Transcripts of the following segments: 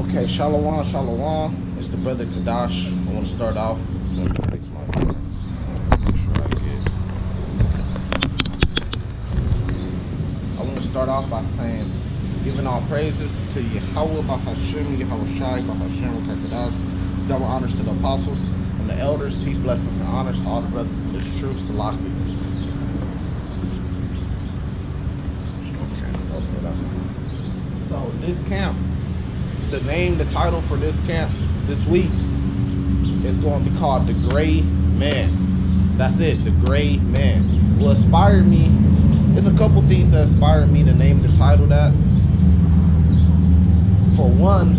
Okay, Shalom, Shalom. It's the brother Kadash. I want to start off. Let me fix my camera. Make sure I want to start off by saying, giving all praises to Yahweh, Bahashem, Yahweh Shai, Bahashem, Kadash. Double honors to the apostles and the elders. Peace, blessings, and honors to all the brothers in this truth. Selassie. So this camp, the title for this camp this week is going to be called The Gray Man. That's it, The Gray Man. What inspired me, there's a couple things that inspired me to name the title that. For one,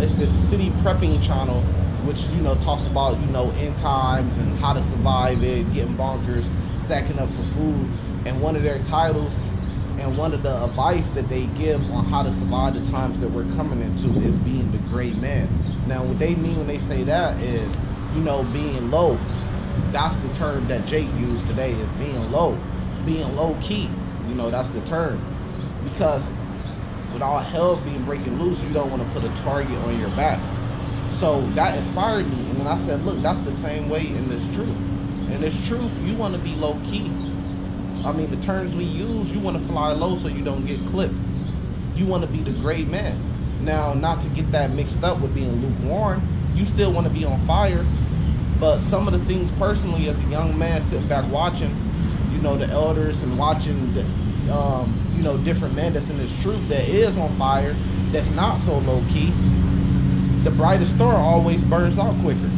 it's this city prepping channel, which talks about end times and how to survive it, getting bonkers, stacking up for food. And one of their titles and one of the advice that they give on how to survive the times that we're coming into is being the gray man. Now, what they mean when they say that is, being low. That's the term that Jake used today, is being low key. That's the term. Because with all hell being breaking loose, you don't want to put a target on your back. So that inspired me. And then I said, look, that's the same way in this truth. In this truth, you want to be low key. I mean, the terms we use, you want to fly low so you don't get clipped. You want to be the gray man. Now, not to get that mixed up with being lukewarm, you still want to be on fire. But some of the things personally, as a young man sitting back watching, the elders and watching the, different men that's in this truth that is on fire, that's not so low key, the brightest star always burns out quicker.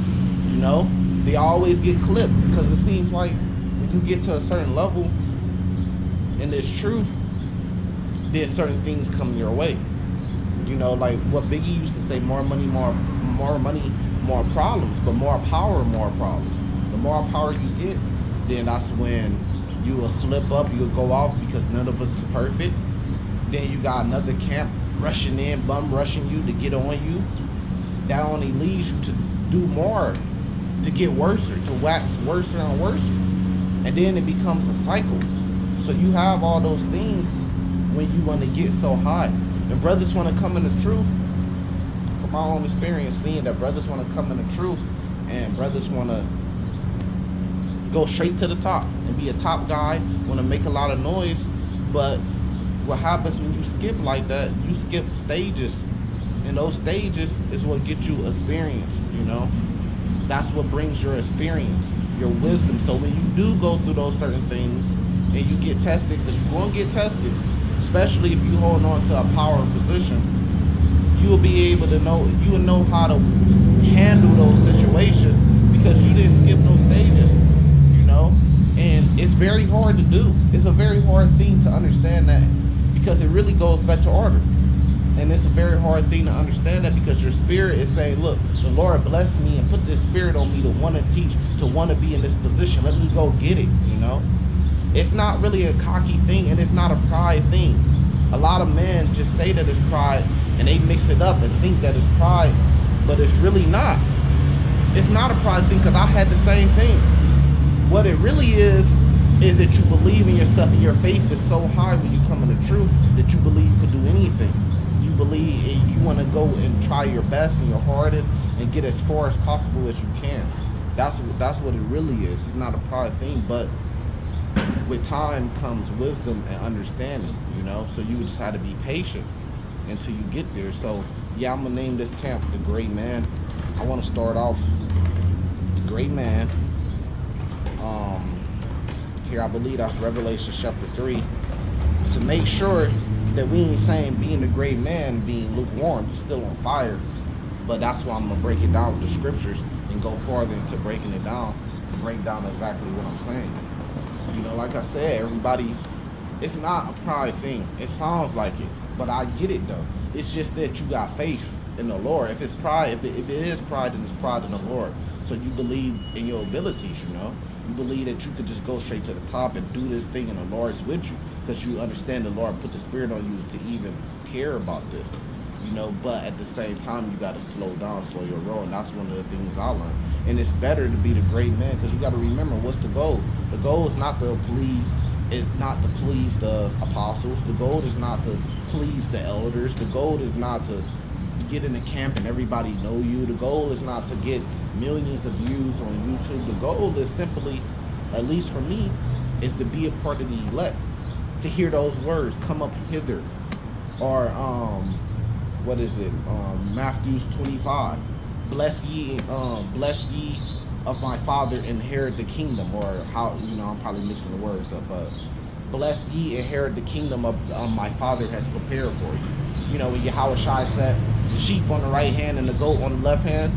They always get clipped because it seems like when you get to a certain level in this truth, then certain things come your way. Like what Biggie used to say, more money, more money, more problems, but more power, more problems. The more power you get, then that's when you will slip up, you'll go off because none of us is perfect. Then you got another camp rushing in, bum rushing you to get on you. That only leads you to do more, to get worse, to wax worse and worse. And then it becomes a cycle. So you have all those things when you want to get so high. And brothers want to come in the truth. From my own experience, seeing that brothers want to come in the truth, and brothers want to go straight to the top and be a top guy, want to make a lot of noise. But what happens when you skip like that, you skip stages. And those stages is what gets you experience, That's what brings your experience, your wisdom. So when you do go through those certain things and you get tested, because you're going to get tested, especially if you hold on to a power position, you will be able to know, you will know how to handle those situations because you didn't skip those stages, and it's very hard to do. It's a very hard thing to understand that because it really goes back to order. And it's a very hard thing to understand that because your spirit is saying, look, the Lord blessed me and put this spirit on me to want to teach, to want to be in this position. Let me go get it, It's not really a cocky thing, and it's not a pride thing. A lot of men just say that it's pride, and they mix it up and think that it's pride, but it's really not. It's not a pride thing because I had the same thing. What it really is that you believe in yourself and your faith is so high when you come in the truth that you believe you can do anything. You believe and you want to go and try your best and your hardest and get as far as possible as you can. That's what it really is. It's not a pride thing, but with time comes wisdom and understanding, so you just have to be patient until you get there. So yeah, I'm gonna name this camp The Gray Man. I want to start off The Gray Man. Here I believe that's Revelation chapter 3. To make sure that we ain't saying being the gray man, being lukewarm, you're still on fire. But that's why I'm gonna break it down with the scriptures and go farther into breaking it down to break down exactly what I'm saying. Like I said, everybody, it's not a pride thing. It sounds like it, but I get it though. It's just that you got faith in the Lord. If it's pride, if it is pride, then it's pride in the Lord. So you believe in your abilities, You believe that you could just go straight to the top and do this thing and the Lord's with you because you understand the Lord put the spirit on you to even care about this, but at the same time, you got to slow down, slow your roll. And that's one of the things I learned. And it's better to be the great man because you got to remember, what's the goal? The goal is not to please is not to please the apostles. The goal is not to please the elders. The goal is not to get in the camp and everybody know you. The goal is not to get millions of views on YouTube. The goal is simply, at least for me, is to be a part of the elect. To hear those words, come up hither. Or what is it? Matthew 25. Bless ye of my father inherit the kingdom. Or how, I'm probably mixing the words up, but bless ye inherit the kingdom of my father has prepared for you. When Yahweh Shai said, the sheep on the right hand and the goat on the left hand,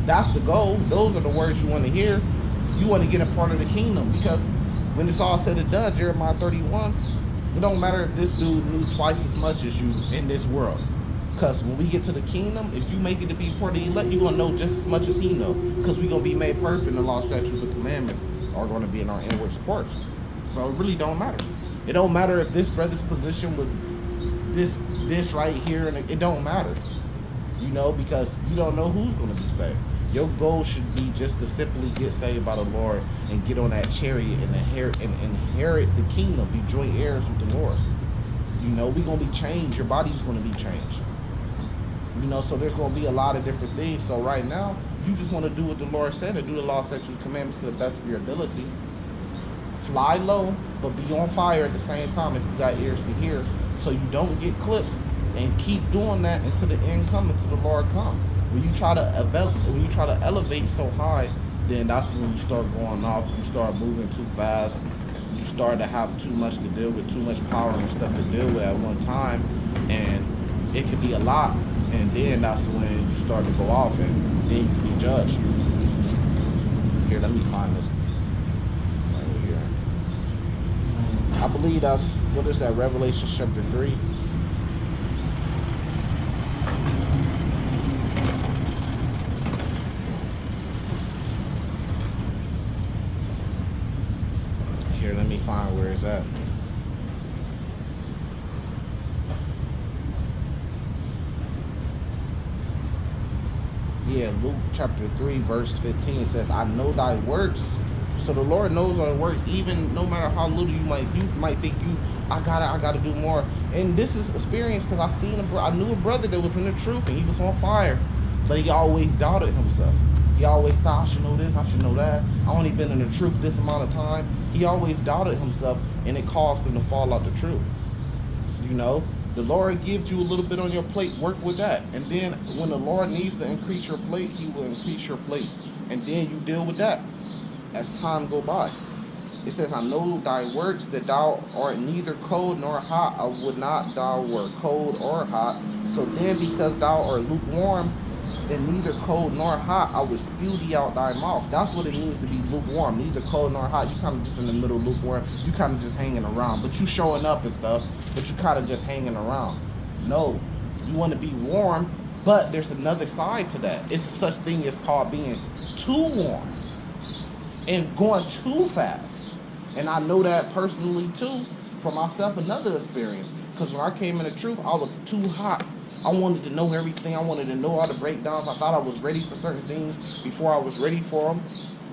that's the goal. Those are the words you want to hear. You want to get a part of the kingdom, because when it's all said and done, Jeremiah 31, it don't matter if this dude knew twice as much as you in this world. Because when we get to the kingdom, if you make it to be part of the elect, you're going to know just as much as he know. Because we're going to be made perfect, and the law, statutes, and commandments are going to be in our inward parts. So it really don't matter. It don't matter if this brother's position was this right here, and it don't matter. Because you don't know who's going to be saved. Your goal should be just to simply get saved by the Lord and get on that chariot and inherit the kingdom, be joint heirs with the Lord. We're going to be changed. Your body's going to be changed. So there's going to be a lot of different things. So right now, you just want to do what the Lord said and do the law, statutes, commandments to the best of your ability. Fly low, but be on fire at the same time if you got ears to hear, so you don't get clipped. And keep doing that until the end comes, until the Lord comes. When you try to elevate so high, then that's when you start going off. You start moving too fast. You start to have too much to deal with, too much power and stuff to deal with at one time, and it could be a lot. And then that's when you start to go off, and then you can be judged. Here, let me find this right here. I believe that's, what is that? Revelation chapter 3. Here, let me find where it's at. Yeah, Luke chapter 3 verse 15 says, I know thy works. So the Lord knows our works, even no matter how little you might think I gotta do more. And this is experience, because I knew a brother that was in the truth and he was on fire, but he always doubted himself. He always thought, I should know this, I should know that. I only been in the truth this amount of time. He always doubted himself, and it caused him to fall out the truth. The Lord gives you a little bit on your plate, work with that. And then when the Lord needs to increase your plate, he will increase your plate. And then you deal with that as time go by. It says, I know thy works, that thou art neither cold nor hot. I would not thou were cold or hot. So then, because thou art lukewarm, and neither cold nor hot, I would spew thee out thy mouth. That's what it means to be lukewarm. Neither cold nor hot. You kind of just in the middle, lukewarm. You kind of just hanging around. But you showing up and stuff, but you kind of just hanging around. No, you want to be warm, but there's another side to that. It's such thing as called being too warm and going too fast. And I know that personally too, for myself, another experience. Because when I came in the truth, I was too hot. I wanted to know everything. I wanted to know all the breakdowns. I thought I was ready for certain things before I was ready for them.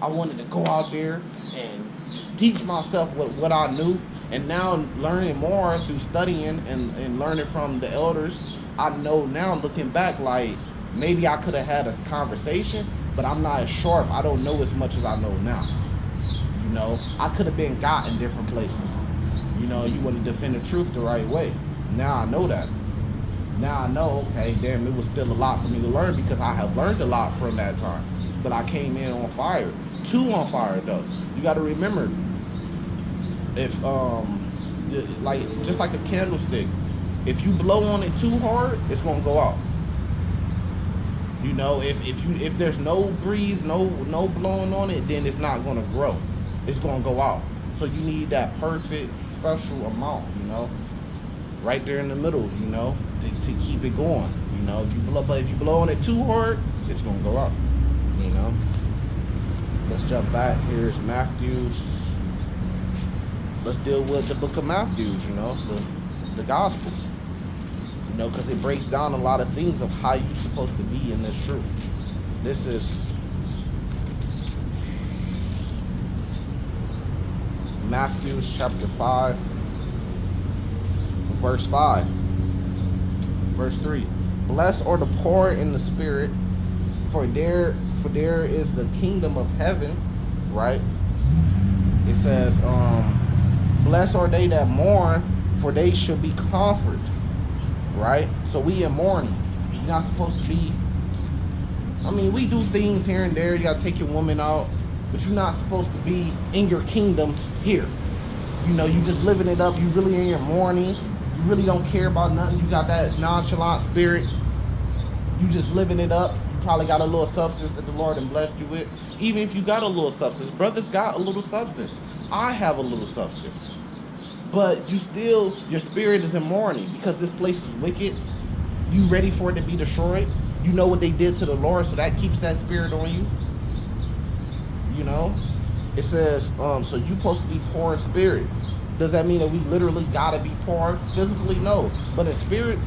I wanted to go out there and just teach myself what I knew. And now learning more through studying and learning from the elders, I know now, looking back, like maybe I could have had a conversation, but I'm not as sharp. I don't know as much as I know now. I could have been got in different places. You want to defend the truth the right way. Now I know that. Now I know, okay, damn, it was still a lot for me to learn, because I have learned a lot from that time. But I came in on fire. Too on fire, though. You got to remember, if, just like a candlestick, if you blow on it too hard, it's going to go out. If there's no breeze, no blowing on it, then it's not going to grow. It's going to go out. So you need that perfect, special amount, right there in the middle, to keep it going, But if you blow on it too hard, it's gonna go out, Let's jump back. Here's Matthew's. Let's deal with the book of Matthew's, the gospel, because it breaks down a lot of things of how you're supposed to be in this truth. This is Matthew chapter 5, verse 5. Verse 3. Blessed are the poor in the spirit, for there is the kingdom of heaven, right? It says, blessed are they that mourn, for they shall be comforted, right? So we in mourning. You're not supposed to be, I mean, we do things here and there. You got to take your woman out, but you're not supposed to be in your kingdom here. You know, you just living it up. You really in your mourning. You really don't care about nothing. You got that nonchalant spirit. You just living it up. You probably got a little substance that the Lord has blessed you with. Even if you got a little substance, brothers got a little substance. I have a little substance. But you still, your spirit is in mourning because this place is wicked. You ready for it to be destroyed. You know what they did to the Lord, so that keeps that spirit on you. You know? It says, so you supposed to be poor in spirit. Does that mean that we literally gotta be poor? Physically, no. But in spirit,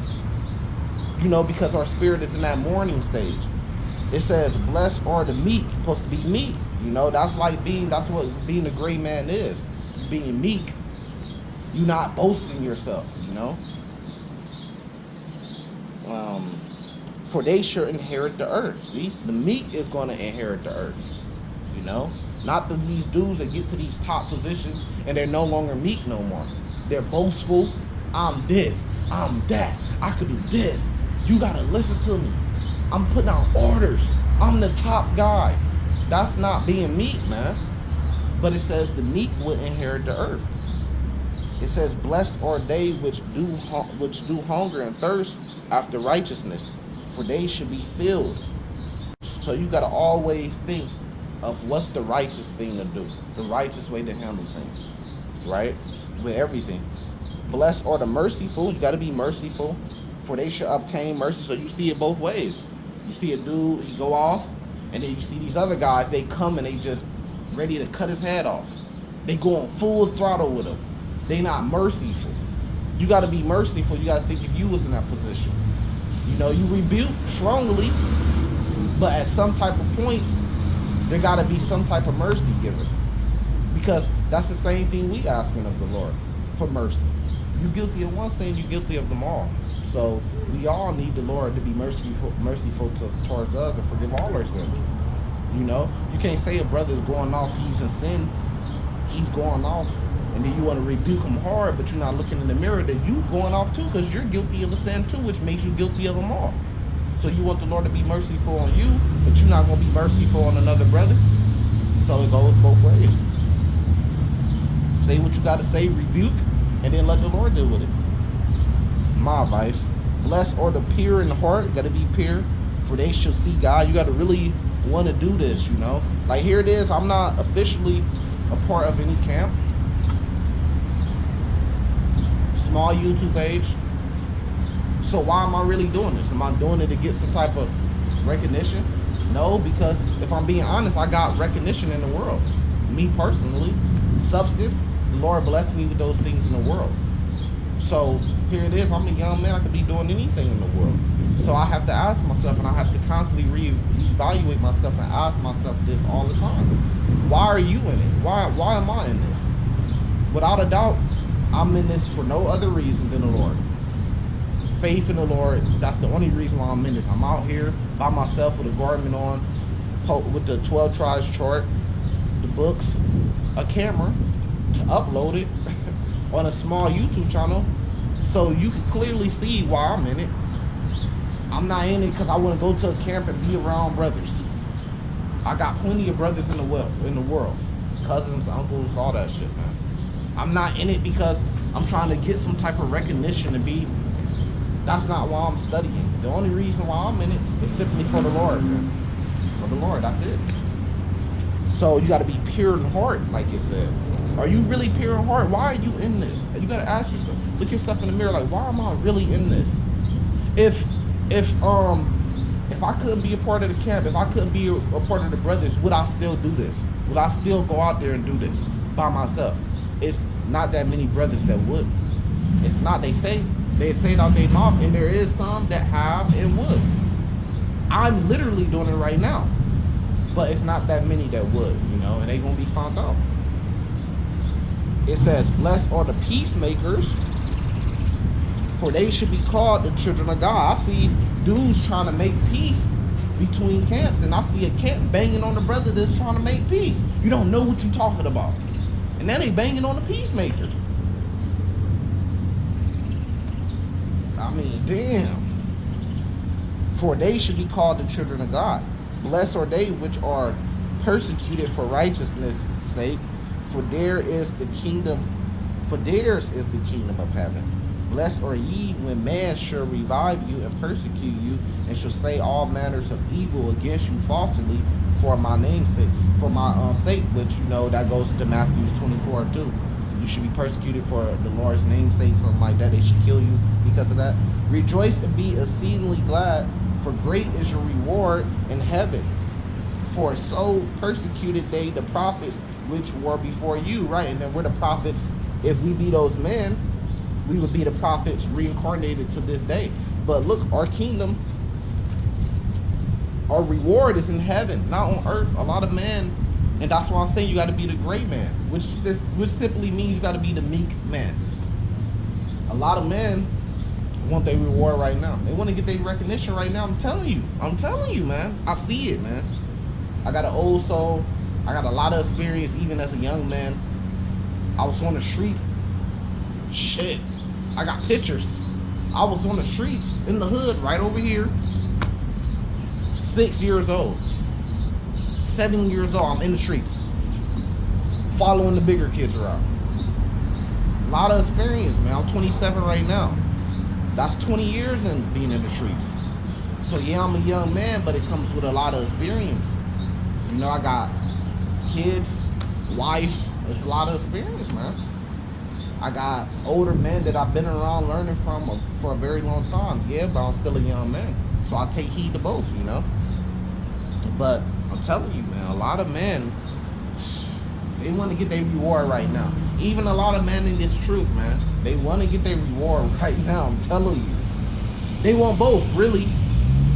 you know, because our spirit is in that mourning stage. It says, blessed are the meek. You're supposed to be meek. You know, that's what being a great man is. Being meek. You're not boasting yourself, you know. For they shall inherit the earth. See, the meek is going to inherit the earth. You know, not these dudes that get to these top positions and they're no longer meek no more. They're boastful. I'm this. I'm that. I could do this. You gotta listen to me. I'm putting out orders. I'm the top guy. That's not being meek, man. But it says the meek will inherit the earth. It says, blessed are they which do hunger and thirst after righteousness, for they should be filled. So you got to always think of what's the righteous thing to do, the righteous way to handle things, right? With everything. Blessed are the merciful. You got to be merciful, for they shall obtain mercy. So you see it both ways. You see a dude, he go off, and then you see these other guys, they come and they just ready to cut his head off. They going full throttle with him. They not merciful. You got to be merciful. You got to think if you was in that position. You know, you rebuke strongly, but at some type of point, there got to be some type of mercy given. Because that's the same thing we asking of the Lord, for mercy. You're guilty of one sin, you're guilty of them all. So we all need the Lord to be merciful towards us and forgive all our sins. You know, you can't say a brother's going off, he's in sin, he's going off, and then you want to rebuke him hard, but you're not looking in the mirror that you going off too, because you're guilty of a sin too, which makes you guilty of them all. So you want the Lord to be merciful on you, but you're not going to be merciful on another brother. So it goes both ways. Say what you got to say, rebuke, and then let the Lord deal with it. My advice. Blessed are the pure in the heart. You got to be pure, for they shall see God. You got to really want to do this, you know. Like here it is. I'm not officially a part of any camp. Small YouTube page. So why am I really doing this? Am I doing it to get some type of recognition? No, because if I'm being honest, I got recognition in the world. Me personally, substance, the Lord blessed me with those things in the world. So here it is, I'm a young man, I could be doing anything in the world. So I have to ask myself, and I have to constantly reevaluate myself and ask myself this all the time. Why are you in it? Why am I in this? Without a doubt, I'm in this for no other reason than the Lord. Faith in the Lord, that's the only reason why I'm in this. I'm out here by myself with a garment on, with the 12 tribes chart, the books, a camera to upload it on a small YouTube channel, so you can clearly see why I'm in it. I'm not in it because I want to go to a camp and be around brothers. I got plenty of brothers in the world, cousins, uncles, all that shit, man. I'm not in it because I'm trying to get some type of recognition and be. That's not why I'm studying. The only reason why I'm in it is simply for the Lord, man. For the Lord, that's it. So you got to be pure in heart, like it said. Are you really pure in heart? Why are you in this? And you got to ask yourself, look yourself in the mirror, like, why am I really in this? If I couldn't be a part of the camp, if I couldn't be a part of the brothers, would I still do this? Would I still go out there and do this by myself? It's not that many brothers that would. It's not. They say it out their mouth, and there is some that have and would. I'm literally doing it right now, but it's not that many that would, you know, and they gonna be found out. It says, blessed are the peacemakers, for they should be called the children of God. I see dudes trying to make peace between camps, and I see a camp banging on the brother that's trying to make peace. You don't know what you're talking about. And then they banging on the peacemaker. I mean, damn. For they should be called the children of God. Blessed are they which are persecuted for righteousness' sake, for theirs is the kingdom of heaven. Blessed are ye when man shall revive you and persecute you, and shall say all manners of evil against you falsely for my name's sake. For my sake, which, you know, that goes to Matthew 24:2. You should be persecuted for the Lord's name's sake, something like that. They should kill you because of that. Rejoice and be exceedingly glad, for great is your reward in heaven. For so persecuted they the prophets which were before you, right? And then we're the prophets. If we be those men, we would be the prophets reincarnated to this day. But look, our kingdom, our reward is in heaven, not on earth. A lot of men, and that's why I'm saying you got to be the great man, which simply means you got to be the meek man. A lot of men want their reward right now. They want to get their recognition right now. I'm telling you, man. I see it, man. I got an old soul. I got a lot of experience, even as a young man. I was on the streets. Shit, I got pictures. I was on the streets in the hood right over here. 6 years old, 7 years old. I'm in the streets, following the bigger kids around. A lot of experience, man. I'm 27 right now. That's 20 years in being in the streets. So yeah, I'm a young man, but it comes with a lot of experience. You know, I got kids, wife. It's a lot of experience, man. I got older men that I've been around learning from for a very long time. Yeah, but I'm still a young man. So I take heed to both, you know. But I'm telling you, man, a lot of men, they want to get their reward right now. Even a lot of men in this truth, man, they want to get their reward right now. I'm telling you. They want both, really.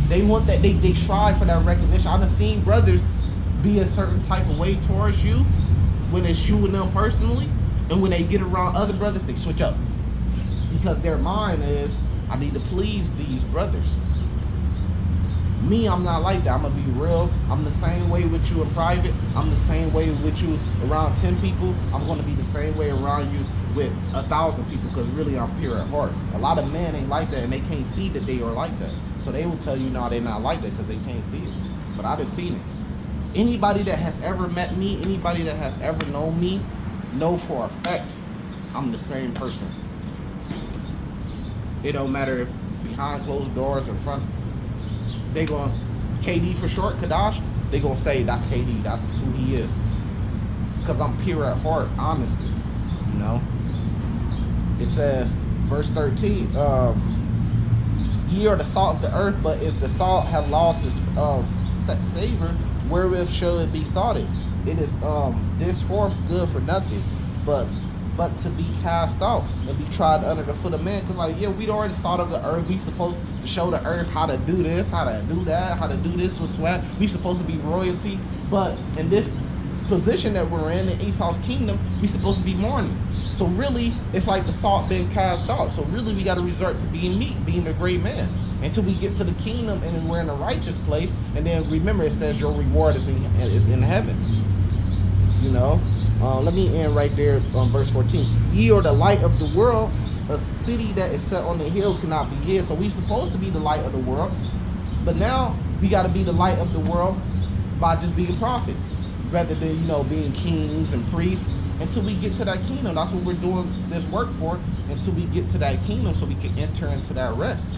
They want that, they strive for that recognition. I've seen brothers be a certain type of way towards you when it's you and them personally. And when they get around other brothers, they switch up. Because their mind is, I need to please these brothers. Me, I'm not like that. I'm going to be real. I'm the same way with you in private. I'm the same way with you around 10 people. I'm going to be the same way around you with 1,000 people, because really I'm pure at heart. A lot of men ain't like that, and they can't see that they are like that. So they will tell you, no, they're not like that because they can't see it. But I've seen it. Anybody that has ever met me, anybody that has ever known me, know for a fact I'm the same person. It don't matter if behind closed doors or front. They going KD for short, Kadash. They gonna say that's KD. That's who he is. Cause I'm pure at heart, honestly. You know. It says, verse 13. Ye are the salt of the earth, but if the salt have lost its savor, wherewith shall it be salted? It is thenceforth good for nothing, but to be cast out and be tried under the foot of man. Because like, yeah, we'd already salt of the earth. We supposed to show the earth how to do this, how to do that, how to do this with swag. We supposed to be royalty. But in this position that we're in Esau's kingdom, we supposed to be mourning. So really, it's like the salt being cast out. So really, we got to resort to being meek, being a great man, until we get to the kingdom and then we're in a righteous place. And then remember, it says your reward is in heaven. You know, let me end right there on verse 14. Ye are the light of the world. A city that is set on the hill cannot be hid. So we're supposed to be the light of the world. But now we got to be the light of the world by just being prophets, rather than, you know, being kings and priests, until we get to that kingdom. That's what we're doing this work for, until we get to that kingdom so we can enter into that rest.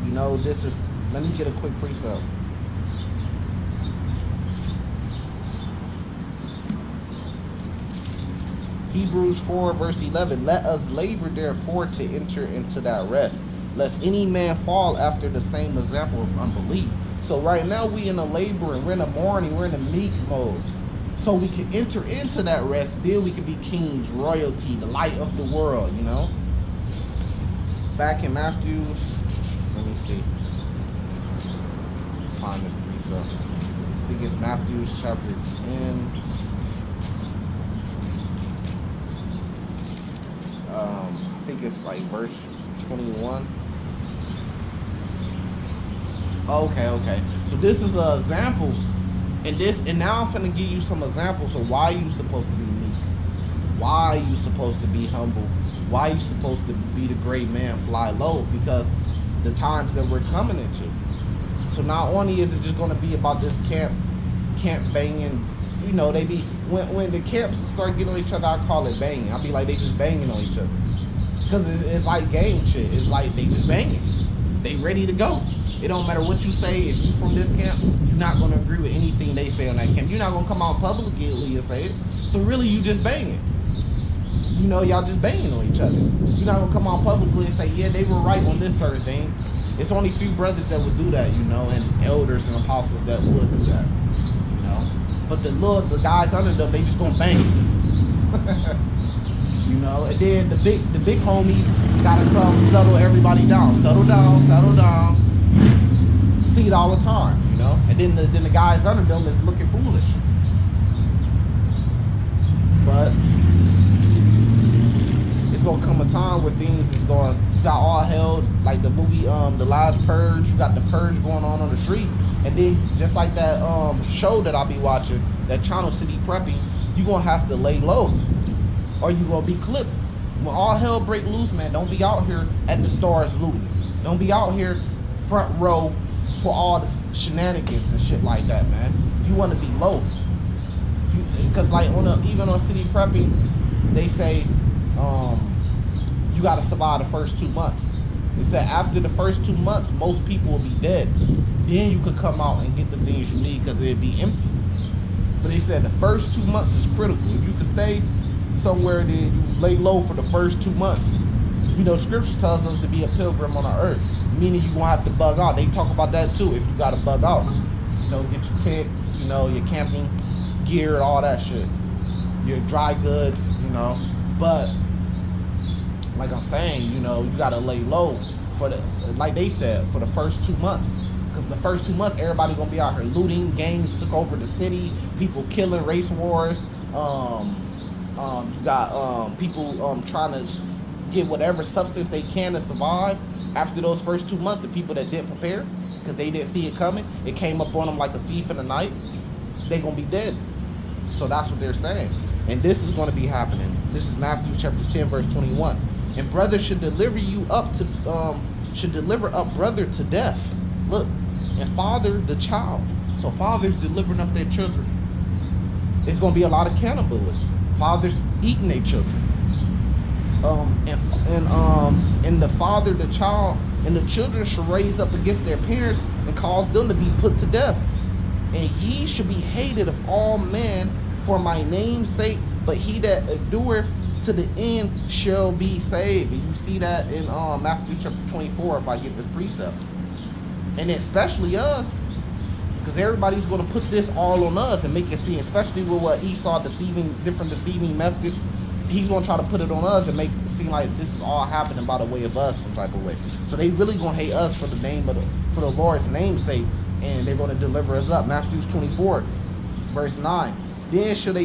You know, this is, let me get a quick precept. Hebrews 4 verse 11, let us labor therefore to enter into that rest, lest any man fall after the same example of unbelief. So right now we in a laboring, we're in a mourning, we're in a meek mode. So we can enter into that rest, then we can be kings, royalty, the light of the world, you know. Back in Matthew, let me see. Find this precept. I think it's Matthew chapter 10. think it's like verse 21. Okay. So this is an example, and now I'm finna give you some examples of why you supposed to be meek, why you supposed to be humble, why you supposed to be the great man, fly low, because the times that we're coming into. So not only is it just gonna be about this camp banging, you know, they be when the camps start getting on each other, I call it banging. I'll be like, they just banging on each other, because it's like gang shit. It's like they just banging, they ready to go. It don't matter what you say. If you from this camp, you're not gonna agree with anything they say on that camp. You're not gonna come out publicly and say it. So really, you just banging. You know, y'all just banging on each other. You're not gonna come out publicly and say, yeah, they were right on this certain thing. It's only few brothers that would do that, you know, and elders and apostles that would do that, you know. But the guys under them, they just gonna bang. You know, and then the big homies gotta come settle everybody down. Settle down. See it all the time, you know. And then the guys under them is looking foolish. But it's gonna come a time where things is going, you got all held, like the movie The Last Purge. You got the purge going on the street, and then just like that show that I'll be watching, that Channel City Prepping, you gonna have to lay low, or you gonna be clipped. When all hell break loose, man, don't be out here at the stars looting. Don't be out here front row for all the shenanigans and shit like that, man. You want to be low, because like even on City Prepping, they say you got to survive the first 2 months. They said after the first 2 months, most people will be dead. Then you could come out and get the things you need, because it'd be empty. But they said the first 2 months is critical. If you can stay somewhere, then you lay low for the first 2 months. You know, scripture tells us to be a pilgrim on the earth, meaning you won't have to bug out. They talk about that too, if you got to bug out. You know, get your tent, you know, your camping gear, all that shit. Your dry goods, you know. But, like I'm saying, you know, you got to lay low for like they said, for the first 2 months. Because the first 2 months, everybody going to be out here looting, gangs took over the city, people killing, race wars. You got people trying to get whatever substance they can to survive. After those first 2 months, the people that didn't prepare, because they didn't see it coming, it came up on them like a thief in the night, they're going to be dead. So that's what they're saying. And this is going to be happening. This is Matthew chapter 10, verse 21. And brother should deliver up brother to death. Look, and father the child. So fathers delivering up their children. There's going to be a lot of cannibalism. Fathers eating their children. And the father, the child, and the children shall raise up against their parents and cause them to be put to death. And ye shall be hated of all men for my name's sake, but he that endureth to the end shall be saved. And you see that in Matthew chapter 24, if I get this precept. And especially us, because everybody's going to put this all on us and make it seem, especially with what Esau different deceiving methods, he's going to try to put it on us and make it seem like this is all happening by the way of us, some type of way. So they really going to hate us for the Lord's name's sake, and they're going to deliver us up. Matthew 24, verse 9. Then shall they